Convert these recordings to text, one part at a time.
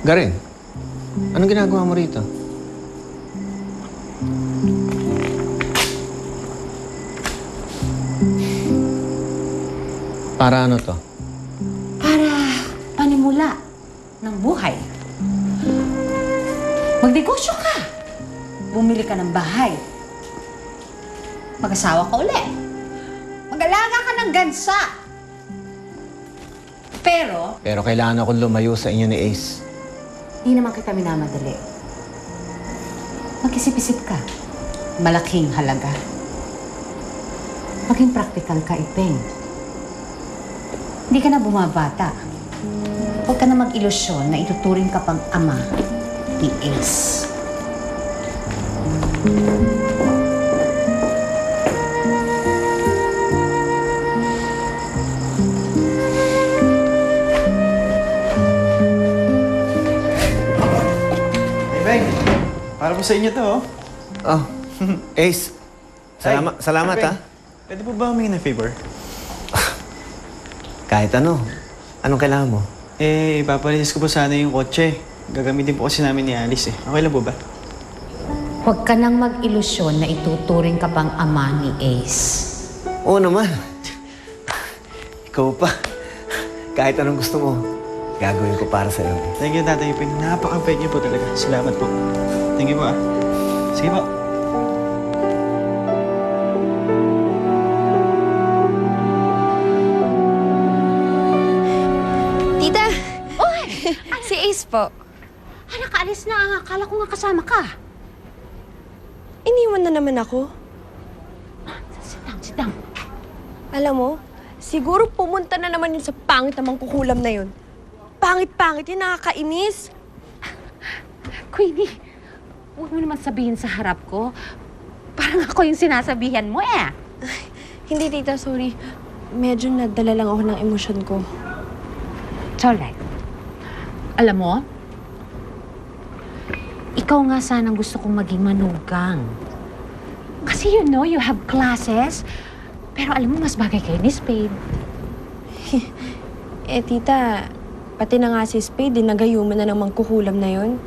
Garin, anong ginagawa mo rito? Para ano to? Para panimula ng buhay. Magnegosyo ka. Bumili ka ng bahay. Mag-asawa ka ulit. Mag-alaga ka ng gansa. Pero kailangan akong lumayo sa inyo ni Ace. di naman kita minamadali. Mag-isip-isip ka. Malaking halaga. Maging practical ka, Ipeng. Hindi ka na bumabata. Huwag ka na mag-ilusyon na ituturing ka pang ama ni Ace. Para po sa inyo to, oh. Oh, Ace. Salamat Ay, ha. Pwede po ba humingi ng favor? Kahit ano. Anong kailangan mo? Ipapalinis ko po sana yung kotse. Gagamitin po kasi namin ni Alice, eh. Okay lang po ba? Huwag ka nang mag-ilusyon na ituturing ka pang ama ni Ace. Oo naman. Ikaw pa. Kahit anong gusto mo, gagawin ko para sa'yo. Thank you, Tatay Ping. Napaka-bait niyo po talaga. Salamat po. Thank you po, ah. Sige po. Tita! Oy! Si Ace po. Nakaalis na. Akala ko nga kasama ka. Iniwan na naman ako. Sit down. Alam mo, siguro pumunta na naman yun sa pangit namang kukulam na yun. Pangit-pangit yun, nakakainis. Queenie, huwag mo naman sabihin sa harap ko. Parang ako yung sinasabihan mo eh. Hindi, tita, sorry. Medyo nadala lang ako ng emosyon ko. It's alright. Alam mo, ikaw nga sanang gusto kong maging manugang. Kasi you know, you have classes. Pero alam mo, mas bagay kayo ni Spade. Tita, pati na nga si Spade, nagayuman na ng mangkukulam na yun.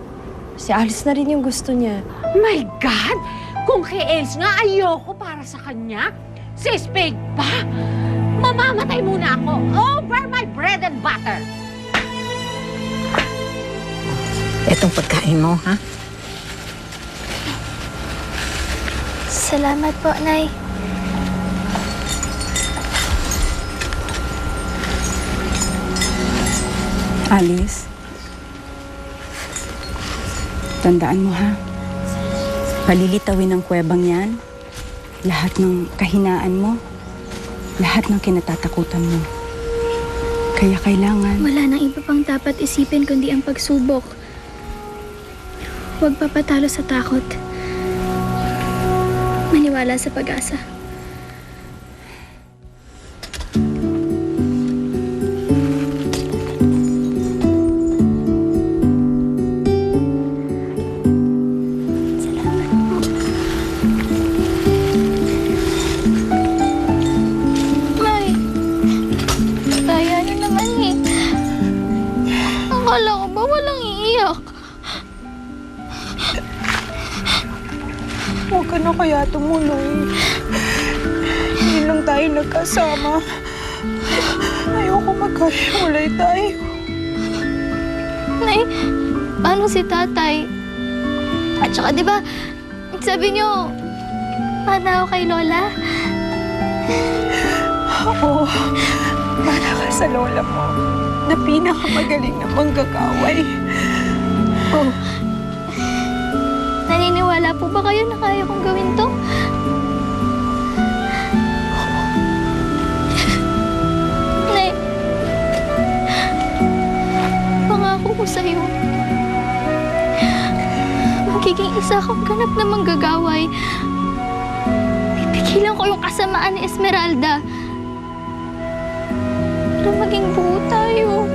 Si Alice na rin yung gusto niya. My God! Kung kay Ace nga, ayoko para sa kanya. Si Spade pa? Mamamatay muna ako over my bread and butter. Etong pagkain mo, ha? Salamat po, Nay. Alice, tandaan mo ha, palilitawin ng kuwebang yan, lahat ng kahinaan mo, lahat ng kinatatakutan mo. Kaya kailangan... Wala nang iba pang dapat isipin kundi ang pagsubok. Huwag papatalo sa takot. Maniwala sa pag-asa. Akala ko ba walang iiyak? Huwag ka na kaya tumuloy. Hindi lang tayo nagkasama. Ayoko magkahiwalay tayo. Nay, paano si tatay? At saka di ba, sabi niyo, para ako kay Lola? Oo, para ka sa lola mo na pinakamagaling na manggagaway. Oh. Naniniwala po ba kayo na kaya kong gawin to? Nay, pangako ko sa'yo. Magiging isa akong ganap na manggagaway. Pipigilan ko yung kasamaan ni Esmeralda. Para maging buo tayo.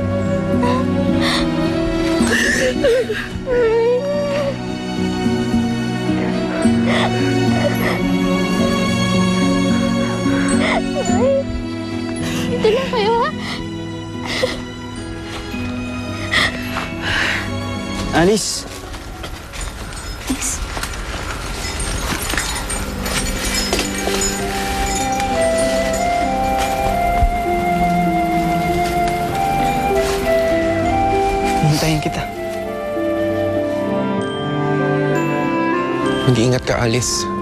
Dito lang kayo, ha? Alice! Please. Hintayin kita. Mag-iingat ka, Alice.